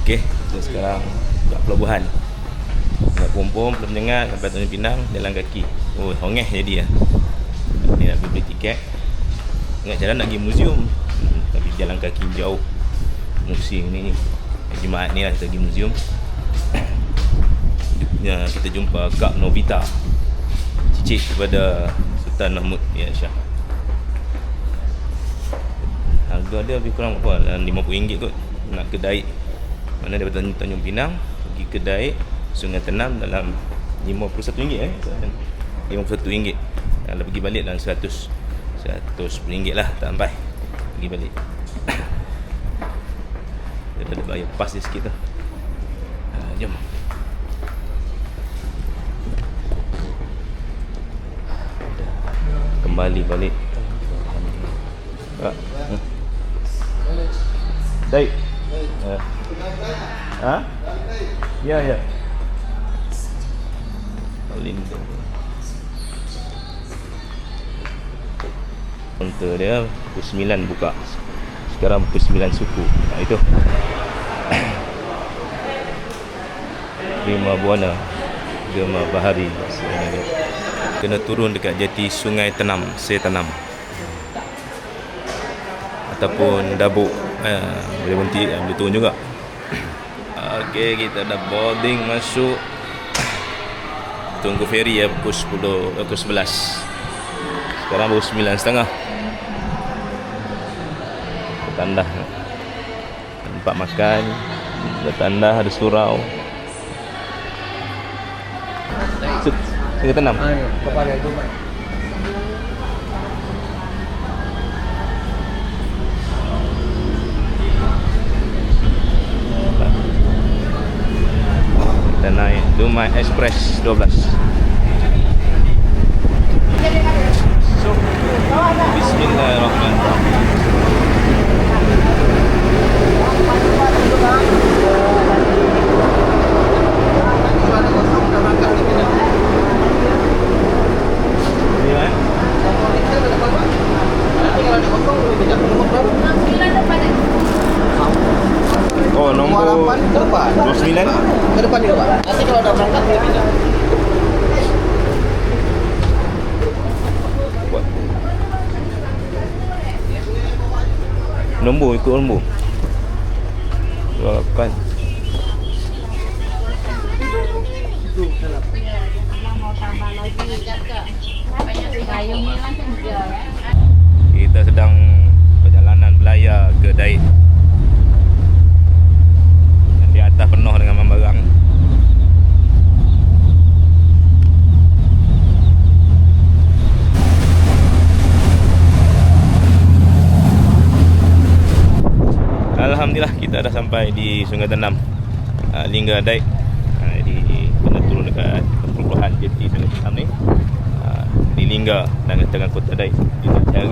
Okey, kita sekarang kat pelabuhan. Nak pompom, belum menyengat sampai Tanjung Pinang, jalan kaki. Oh, hongeh jadi lah. Ni nak beli tiket. Ingat jalan nak pergi muzium. Tapi jalan kaki jauh. Musim ni Jumaat ni lah kita pergi muzium. Kita jumpa Kak Novita, cicit kepada Sultan Mahmud ya Shah. Harga dia lebih kurang berapa? RM50 kot. Nak ke Daik, mana daripada Tanjung Pinang pergi ke Daik Sungai Tenam dalam RM51 RM51. Kalau pergi balik dalam RM100 lah, tak sampai pergi balik. Dia ada bayar pas dia sikit tu. Jom. Kembali balik. Daik. Ya. Lindo. Kaunter dia pukul 9 buka. Sekarang pukul 9 suku. Itu. Lima Buana Gema Bahari. Kena turun dekat jeti Sungai Tenam, Setanam, ataupun Dabuk. Boleh berhenti, boleh turun juga. Okey, kita dah boarding masuk. Tunggu feri ya pukul 11. Sekarang baru 9.30. Tandah tempat makan, ada tandah, ada surau. Sungai Tenam. Kepada Jumat. Kita naik Dumai Express 12. So, Bismillahirrahmanirrahim. Oh, nombor 8 ke depan. 29 Ke depan juga, Pak. Nanti kalau dah berangkat dia pindah. Nombor, ikut nombor 28. Kita sedang perjalanan belayar ke Daik. Di atas penuh dengan barang. Alhamdulillah kita dah sampai di Sungai Tenam, Lingga Daik. Jadi kena turun dekat pelabuhan jeti Sungai Tenam ni, di Lingga dan tengah kota Daik. Kita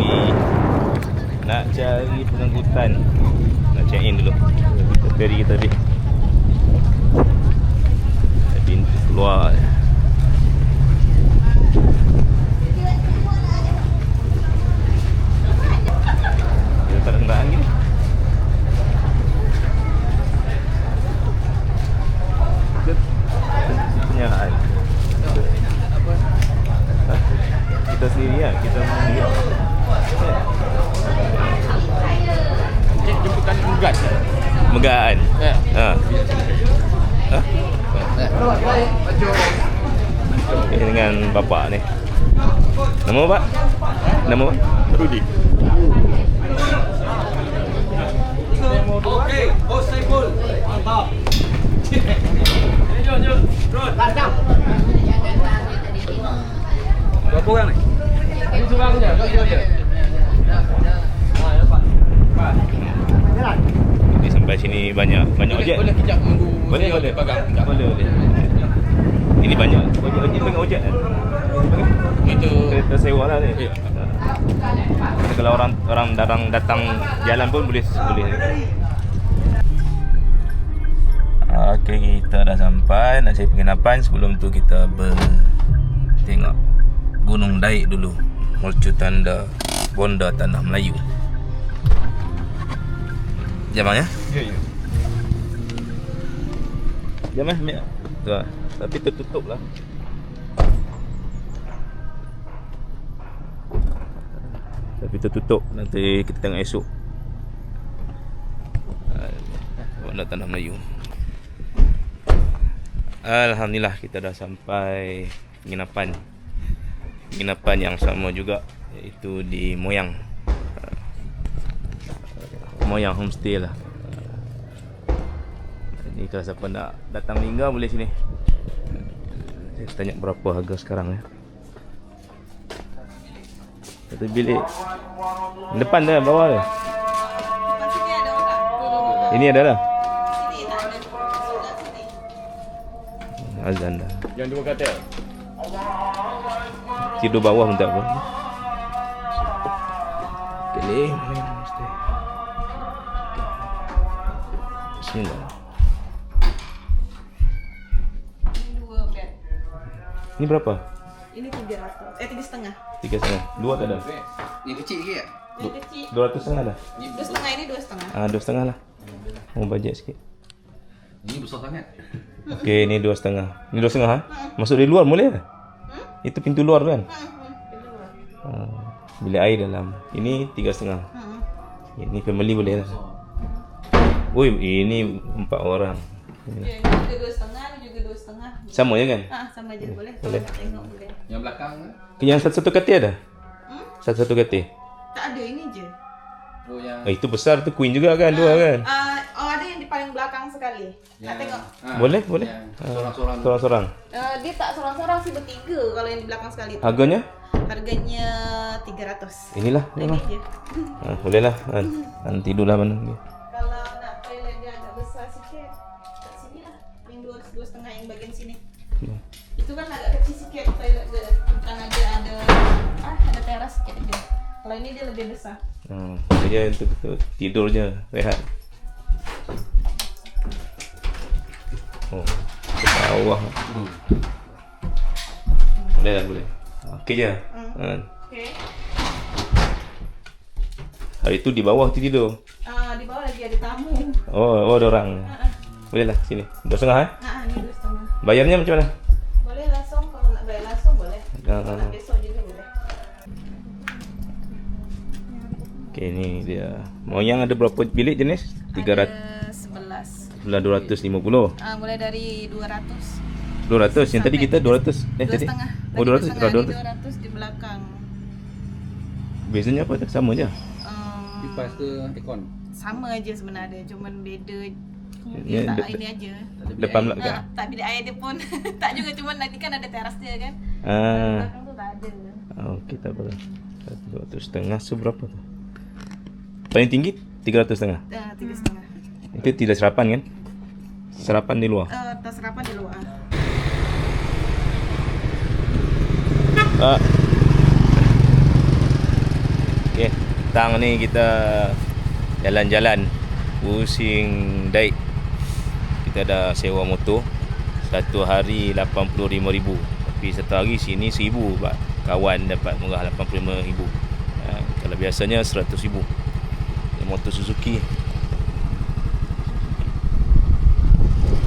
nak cari pengangkutan, nak check in dulu. Feri kita tadi pintu keluar. Dia tak ada kenderaan gini. Penyaan kita sendiri lah, kita sendiri. Jemputan Megat. Megaan. Dengan bapak ni. Nama apa, Pak? Nama apa? Rudi. Okey, bos Saiful. Mantap. Jom. Lancar. Berapa orang ni? Ini seorang je. Jadi sampai sini banyak ojek. Boleh kejap menunggu. Boleh. Pegang. Boleh. Ini banyak ojek panggil ojek kan? Itu Kereta sewa lah ni. Ya. Kalau orang datang jalan pun boleh. Okey, kita dah sampai. Nak cari penginapan. Sebelum tu kita tengok Gunung Daik dulu. Mercu Tanda Bonda Tanah Melayu. Jam ya? Ya. Jom ambil. Tu lah. Tapi tertutup lah. Tapi tertutup. Nanti kita tengok esok. Nak tanah Melayu. Alhamdulillah kita dah sampai penginapan. Penginapan yang sama juga, iaitu di Moyang. Moyang homestay lah. Ni kalau siapa nak datang Lingga boleh sini. Saya tanya berapa harga sekarang ya. Satu bilik. Depan dah, bawah dah. Depan sini ada orang. Ini ada dah. Sini tak ada. Sebelah sini. Azan dah. Yang dua katil. Tidur bawah pun tak apa. Pilih Moyang homestay. Bismillah. Ini 2 bed. Ini berapa? Ini 300. 3,5. 3,5. Dua tak ada? Ni kecil sikit tak? Ini kecil. 200 dah. 2,5 ini 2,5. 2,5 lah. Mau bajet sikit. Ini besar sangat. Okey, ni 2,5. Ni 2,5 ha? Masuk dari luar boleh tak? Itu pintu luar tu kan? Bilik air dalam. Ini 3,5. Ini family boleh lah. Ui, ini 4 orang. Ya, ini juga 2,5, ini juga 2,5. Sama je kan? Sama je boleh. Boleh. Kalau nak tengok boleh. Yang belakang Yang satu-satu katil ada? Satu-satu katil? Tak ada, ini je. oh yang Itu besar tu queen juga kan? Dua kan? Ada yang di paling belakang sekali. Nak tengok? Boleh, boleh. Sorang-sorang. Sorang-sorang. Dia tak sorang-sorang sih, bertiga kalau yang di belakang sekali tu. Harganya? Harganya 300. Inilah. Ini je. Boleh lah. Tidurlah mana. Kalau nak toilet dia agak besar sikit, kat sini lah. Yang 2,5 yang bagian sini. Itu kan agak kecil sikit toilet dia. Bukan ada teras sikit dia. Kalau ini dia lebih besar. Dia untuk tidur je, rehat. Oh, ke bawah. Boleh lah, boleh. Okey je. Okey. Hari tu di bawah tu tidur. Di bawah lagi ada tamu. Oh ada orang. Boleh lah sini. 2,5 Ni 2,5. Bayarnya macam mana? Boleh langsung, kalau nak bayar langsung boleh. Kalau nak besok juga boleh. Okey, ni dia. Moyang ada berapa bilik jenis? 300. Ada 11. Sebelah 250. Mulai dari 200. 200. Yang tadi kita 200. Tadi. 2,5. Oh 200. Kalau 200. 200 di belakang. Bezanya apa? Sama je. Kipas ke aircon? Sama aja sebenarnya, cuman beda Ya, tak ini aja. Depan belakang. Tak bilik air dia pun tak juga, cuman nanti kan ada teras dia kan. Ah. Belakang tu tak ada. Okey, tak apa. 200,500 seberapa tu? Paling tinggi 300,500. 3,5. Itu tidak serapan kan? Serapan di luar. Tas serapan di luar. Okey, petang ni kita jalan-jalan pusing daik. Kita dah sewa motor. Satu hari 85,000. Tapi satu hari sini 1,000 sebab kawan dapat murah 85,000. Kalau biasanya 100,000. Motor Suzuki.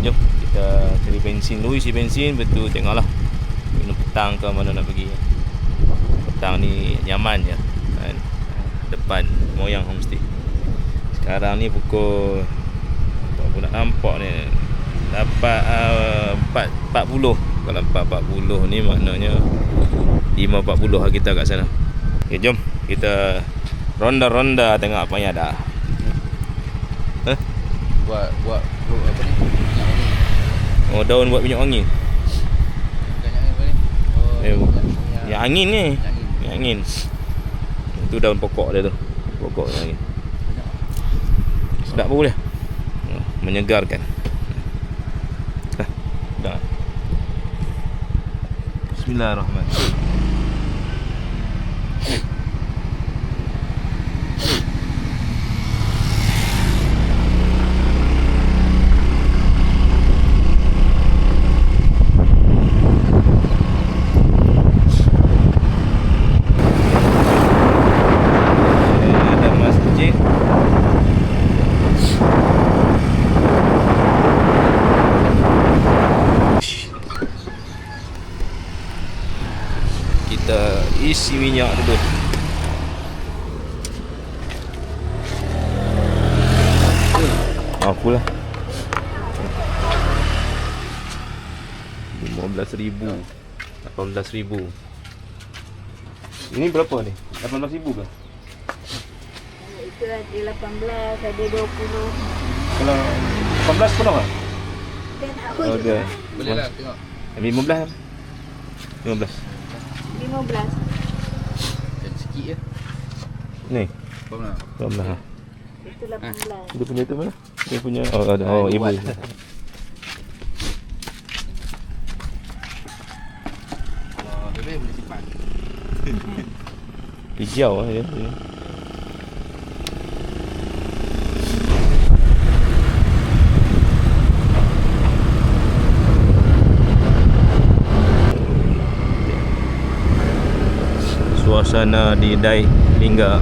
Jom kita cari bensin dulu, isi bensin, betul tengoklah minum petang ke mana nak pergi. Petang ni nyaman je kan? Depan Moyang homestay. Sekarang ni pukul apa aku nak nampak ni, dapat 4.40. Kalau 4.40 ni maknanya 5.40 lah kita kat sana. Okay, jom kita ronda-ronda tengok apa yang ada. Buat apa ni? Minyak wangi. Oh, daun buat minyak wangi. Minyak apa ni? Yang angin ni. Minyak angin. Minyak angin. Itu daun pokok dia tu. Pokok yang angin. Sedap pun boleh. Menyegarkan. Dah. Bismillahirrahmanirrahim. isi minyak dulu. Apalah. 15,000. 18,000. Ini berapa ni? 18,000 ke? Itu ada 18, ada 20. Kalau 18 penuh kan? Dan apa Oh, juga? dia. Boleh lah tengok. 15. 15. 15. Dan sikit je. Ni. Faham tak? 15. Itu 18. Dia punya tu mana? Dia punya ada. Oh, ibu. Kalau bebek boleh simpan. Hijau dia. Suasana di Dai Lingga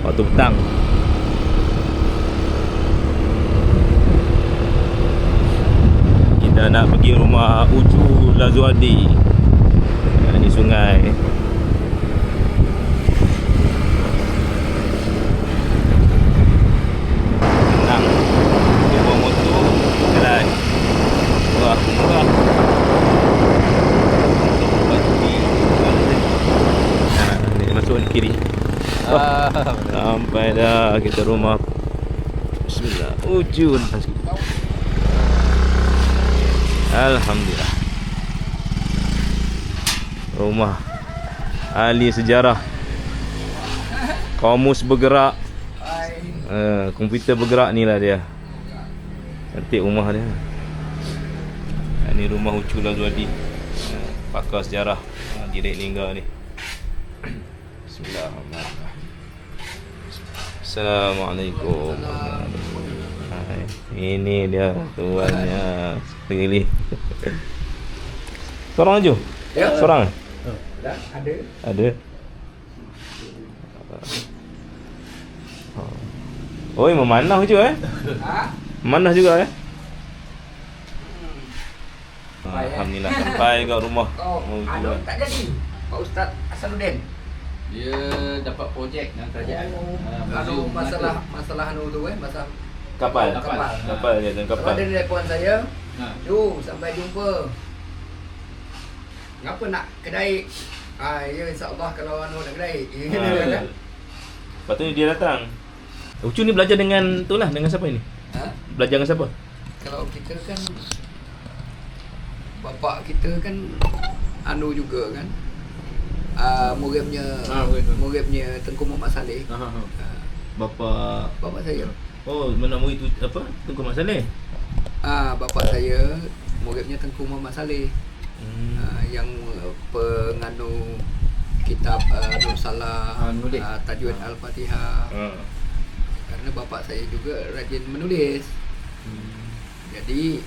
waktu petang. Kita nak pergi rumah Ucu Lazuardi di sungai. Tenang. Dia bawa motor jalan. Wah, murah. Ni masuk di kiri. Sampai dah kita rumah. Bismillah. Ujun. Alhamdulillah. Rumah ahli sejarah. Kamus bergerak. Komputer bergerak ni lah dia. Cantik rumah dia. Ni rumah Ucu Lazuardi. Pakar sejarah di Dai Lingga ni. Bismillahirrahmanirrahim. Assalamualaikum. Hai. Ini dia tuannya sekali. Seorang aja? Ya. Seorang? Dah ada. Ada. Oh, memanah je Memanah juga Alhamdulillah sampai kat rumah. Anu tak jadi Pak Ustaz Hasanuddin. Dia dapat projek dengan kerajaan. Anu masalah anu tu masalah Kapal. Kapal. Dia dan Kalau kapal. ada telefon saya, Ha. "Ju, sampai jumpa." Ngapa nak kedai? Ya insya-Allah kalau anu nak kedai. Kan? Lepas tu dia datang. Ucu ni belajar dengan tu lah, dengan siapa ni? Ha? Belajar dengan siapa? Kalau kita kan bapak kita kan anu juga kan. Muridnya Tengku Muhammad Saleh. Bapa. Bapak saya. Oh, mana murid tu apa? Tengku Mak Saleh. Bapak saya muridnya Tengku Muhammad Saleh. Yang penganu kitab Nur Salah, Nulis. Tajwid Al-Fatihah. Karena bapak saya juga rajin menulis. Jadi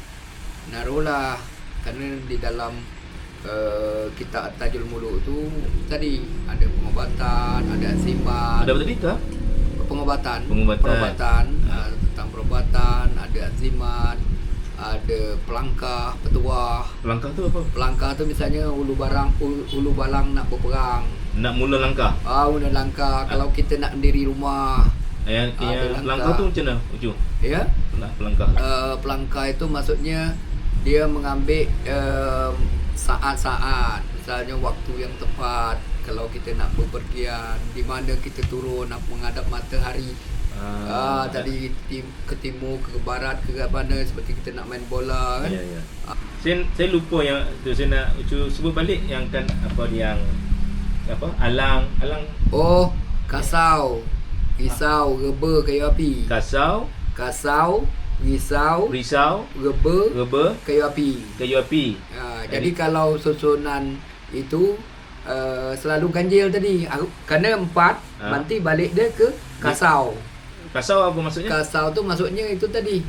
naruhlah kerana di dalam kitab Tajul Muluk tu tadi ada pengobatan, ada azimat. Ada apa tadi tu? Pengobatan. Pengobatan. Tentang perubatan, ada azimat, ada pelangkah, petuah. Langkah tu apa? Pelangkah tu misalnya ulu balang nak berperang. Nak mula langkah. Mula langkah kalau kita nak mendiri rumah. Yang Ada langkah tu macam mana, Ucu? Ya. Nak pelangkah. Pelangkah itu maksudnya dia mengambil saat-saat, misalnya waktu yang tepat kalau kita nak bepergian, di mana kita turun nak menghadap matahari. Tadi ke timur, ke barat, ke mana seperti kita nak main bola kan. Ya, ya. Saya lupa yang tu, saya nak Ucu sebut balik yang kan apa yang apa? Alang. Oh, kasau, risau, reba, kayu api. Kasau, risau, reba, kayu api. kayu api. Jadi kalau susunan itu selalu ganjil tadi. Kerana 4 nanti balik dia ke kasau. Kasau apa maksudnya? Kasau tu maksudnya itu tadi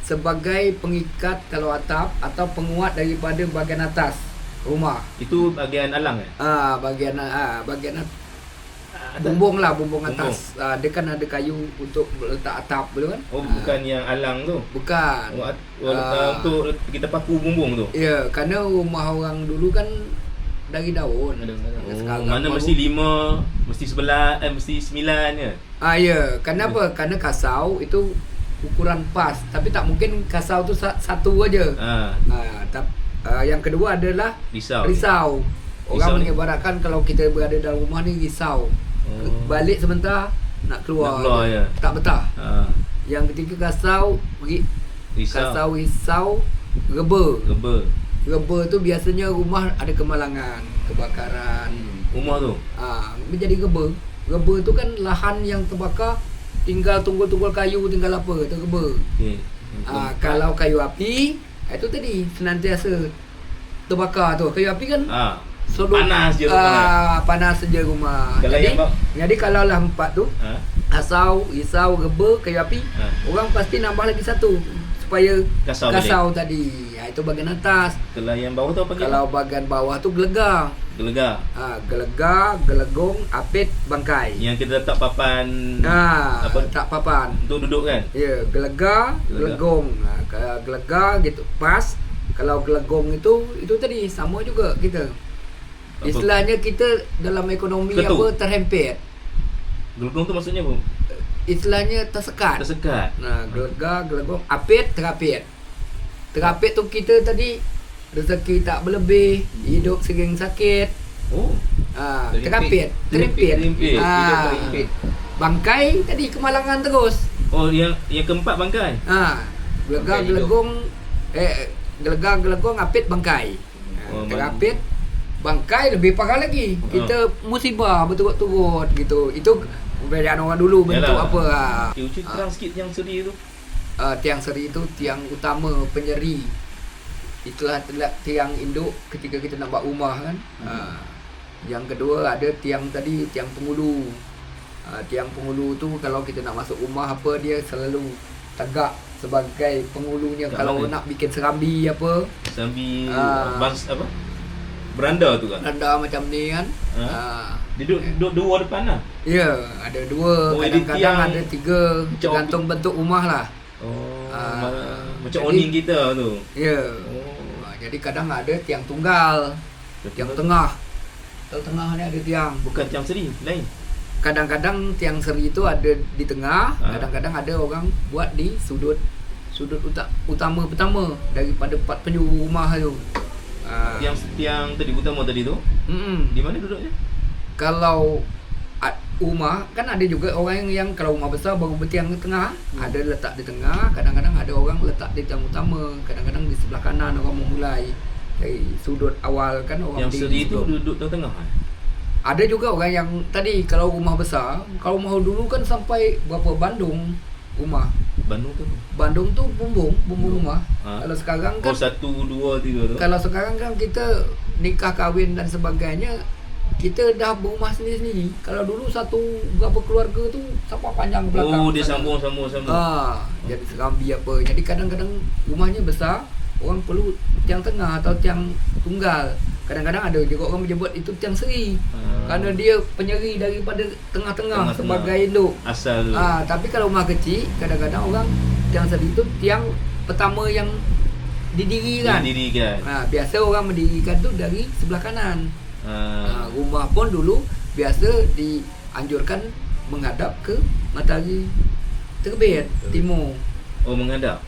sebagai pengikat kalau atap atau penguat daripada bahagian atas rumah. Itu bahagian alang Bahagian bumbung atas. Dia kan ada kayu untuk letak atap dulu kan. Oh, bukan yang alang tu. Bukan. Untuk kita paku bumbung tu. Ya, kerana rumah orang dulu kan dari daun. Oh, mana mesti 5, mesti 11, mesti 9 je. Ya, kenapa? Kerana kasau itu ukuran pas, tapi tak mungkin kasau tu satu aja. Yang kedua adalah risau. Orang mengibaratkan kalau kita berada dalam rumah ni risau. Balik sebentar nak keluar je. Tak betah. Yang ketiga kasau, risau, reba tu biasanya rumah ada kemalangan, kebakaran. Rumah tu? Menjadi reba. Reba tu kan lahan yang terbakar, tinggal tunggul-tunggul kayu, tinggal apa, tu reba. Okay. Kalau kayu api, itu tadi senantiasa terbakar tu. Kayu api kan panas je panas saja rumah. Jadi kalau lah 4 tu, asau, risau, reba, kayu api, orang pasti nambah lagi satu supaya kasau tadi. Itu bahagian atas. Kalau yang bawah tu apa? Kalau bahagian bawah tu gelegar. Gelegar, gelegong, apit, bangkai. Yang kita letak papan. Letak papan untuk duduk kan? Ya, gelegar, gelegong. Gelegar gitu pas. Kalau gelegong itu tadi sama juga kita. Istilahnya kita dalam ekonomi Ketuk. terhempit. Gelegong tu maksudnya apa? Istilahnya tersekat. Gelegar, gelegong, apit, terapit. Terapit tu kita tadi rezeki tak berlebih, hidup sering sakit. Terapit. Bangkai tadi kemalangan terus. Yang keempat bangkai. Gelegar, gelegong, apit, bangkai. Terapit, bangkai lebih parah lagi. Kita musibah berturut-turut gitu. Itu kebiasaan orang dulu bentuk apa. Uci terang sikit yang seri tu. Tiang seri itu tiang utama penyeri. Itulah tiang induk ketika kita nak buat rumah kan. Yang kedua ada tiang tadi, tiang pengulu. Tiang pengulu tu kalau kita nak masuk rumah apa, dia selalu tegak sebagai pengulunya. Kalau nak bikin serambi apa, serambi apa? Beranda tu kan? Beranda macam ni kan. Dia duduk dua depan lah? Ya, ada dua. Kadang-kadang ada 3. Tergantung bentuk rumah lah. Macam awning kita tu. Ya. Jadi kadang ada tiang tunggal, tiang tengah. Tengah ni ada tiang. Bukan tiang seri, lain. Kadang-kadang tiang seri itu ada di tengah, kadang-kadang ada orang buat di sudut utama pertama daripada penjuru rumah tu. Tiang tadi utama tadi tu. Di mana duduknya? Kalau rumah kan ada juga orang yang kalau rumah besar baru bertiang di tengah, ada letak di tengah, kadang-kadang ada orang letak di tiang utama, kadang-kadang di sebelah kanan orang memulai dari sudut awal kan orang yang seri itu duduk tengah. Ada juga orang yang tadi kalau rumah besar, kalau rumah dulu kan sampai berapa Bandung rumah. Bandung tu bumbung rumah. Kalau sekarang kan 1, 2, 3 tu. Kalau sekarang kan kita nikah kahwin dan sebagainya, kita dah berumah sendiri-sendiri. Kalau dulu satu berapa keluarga tu sampai panjang belakang. Dia sambung. Jadi serambi apa. Jadi kadang-kadang rumahnya besar, orang perlu tiang tengah atau tiang tunggal. Kadang-kadang ada juga orang menyebut itu tiang seri. Kerana dia penyeri daripada tengah-tengah sebagai induk. Asal. Tapi kalau rumah kecil, kadang-kadang orang tiang seri itu tiang pertama yang didirikan. Biasa orang mendirikan tu dari sebelah kanan. Rumah pun dulu biasa dianjurkan menghadap ke matahari terbit timur. Menghadap.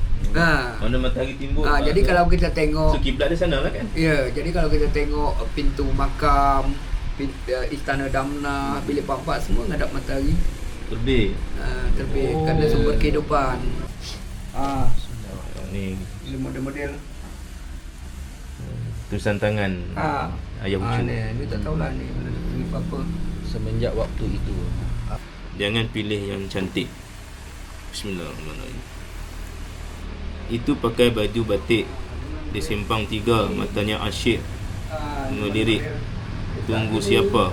Mana matahari timbul. Jadi kalau kita tengok, so kiblat di sana lah kan? Ya, jadi kalau kita tengok pintu makam, istana Damna, bilik Pak semua menghadap matahari terbit. Kerana sumber kehidupan. Ni model-model tulisan tangan Ayah Ucu. Ni tak tahulah ni apa. Semenjak waktu itu, jangan pilih yang cantik. Bismillahirrahmanirrahim. Itu pakai baju batik di simpang 3, matanya asyik melirik. Tunggu siapa?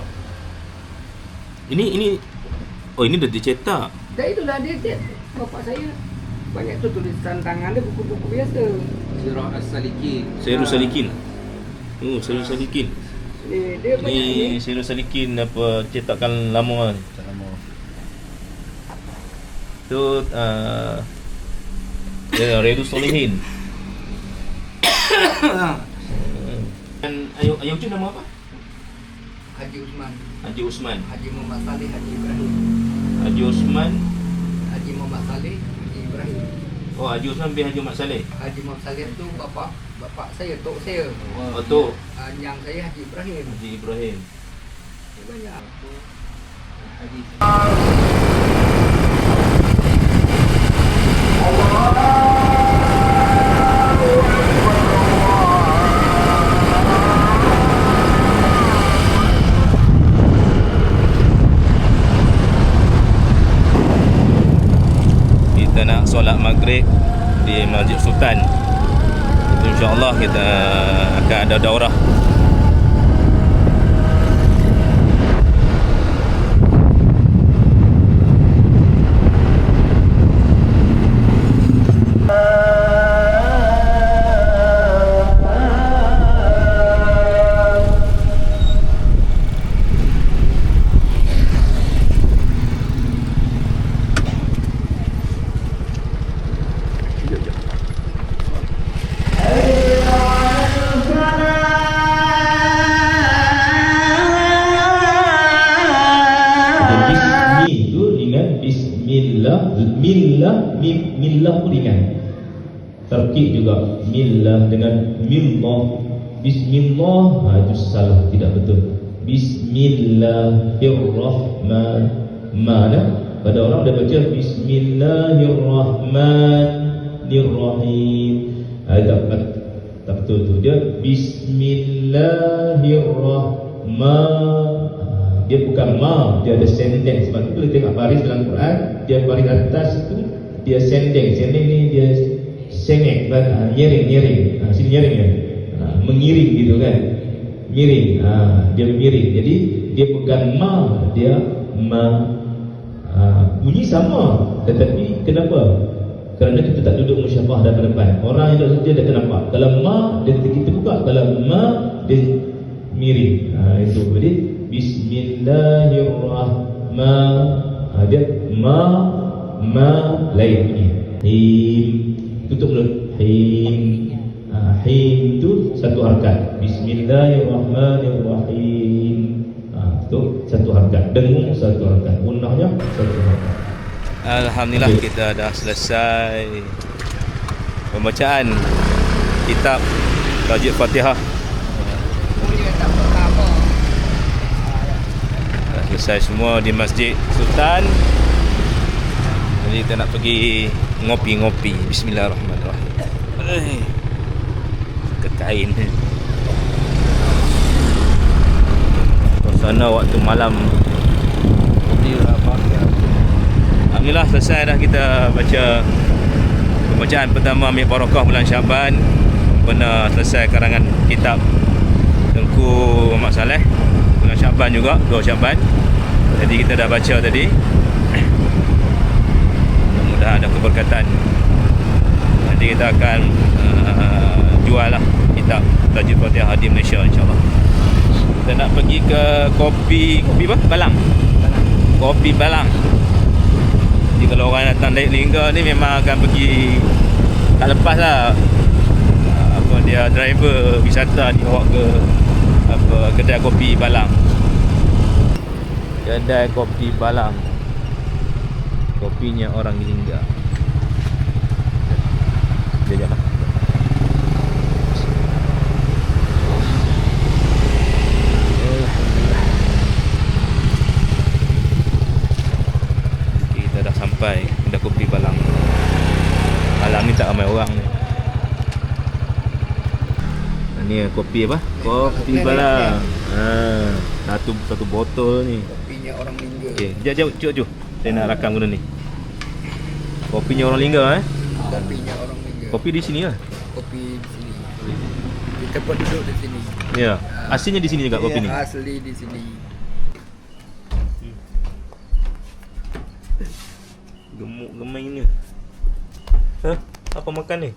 Ini dah dicetak. Dah itulah dia bapak saya. Banyak tu tulisan tangan dia, buku-buku biasa. Sirah As-Salikin. Sirah Salikin. Sirah Salikin. Dia banyak Ni Sirah Salikin apa cetakan lama kan. Tu Riyadhus Shalihin. Dan Ayah Ucu nama apa? Haji Usman. Haji Usman. Haji Muhammad Saleh, Haji Ibrahim. Haji Usman. Haji Muhammad Saleh, Haji Ibrahim. Oh, Haji Usman bin Haji Mat Saleh. Haji Muhammad Saleh tu bapa saya, tok saya. Oh, tu Yang saya Haji Ibrahim. Haji Ibrahim. Banyak. Haji Kita nak solat maghrib di Masjid Sultan. Itu insya-Allah kita akan ada daurah. Millah pun ringan. Terkik juga millah dengan millah. Bismillah, itu salah, tidak betul. Bismillahirrahmanirrahim. Pada orang dia baca Bismillahirrahmanirrahim. Tak betul tu. Dia Bismillahirrahmanirrahim. Dia bukan ma, dia ada sendeng. Sebab tu kita tengok baris dalam Quran, dia baris atas itu dia sendeng. Sendeng ni dia sengek, nyering. Sini nyering ya. Mengiring gitu kan. Miring. Dia miring. Jadi dia bukan ma, dia ma. Bunyi sama, tetapi kenapa? Kerana kita tak duduk musyafah dan depan. Orang yang duduk saja dia tak nampak. Kalau ma, dia kita buka. Kalau ma, dia miring. Itu. Jadi Bismillahirrahmanirrahim. Dia ma lain bunyi. Him. Tutup mulut. Him. Him tu satu harakat. Bismillahirrahmanirrahim. Itu satu harakat. Dengung satu harakat. Gunnahnya satu harakat. Alhamdulillah kita dah selesai pembacaan kitab Tajwid Fatihah. Dah selesai semua di Masjid Sultan. Jadi kita nak pergi ngopi-ngopi. Bismillahirrahmanirrahim. Kekain. Suasana waktu malam. Alhamdulillah selesai dah kita baca pembacaan pertama Amir Barakah bulan Syaban. Benar selesai karangan kitab Tengku Muhammad Saleh bulan Syaban juga, 2 Syaban. Jadi kita dah baca tadi. Mudah-mudahan ada keberkatan. Nanti kita akan jual lah kitab Tajwid Fatihah di Malaysia insya-Allah. Kita nak pergi ke kopi apa? Balang. Kopi Balang. Jadi kalau orang datang dari Lingga ni memang akan pergi, tak lepas lah dia driver wisata ni bawa ke kedai kopi Balang. Kedai kopi Balang, kopinya orang Lingga. Dia jangan. Kita dah sampai kedai kopi Balang. Balang ni tak ramai orang ni. Ni kopi apa? Kopi Balang. Satu botol ni. Kopinya orang Lingga. Okey, jom. Saya nak rakam guna ni. Kopinya orang Lingga Kopinya orang Lingga. Kopi di sini lah. Kopi di sini. Kita pun duduk di sini. Ya. Aslinya di sini juga kopi ni. Asli di sini. Gemuk gemai ni. Apa makan ni?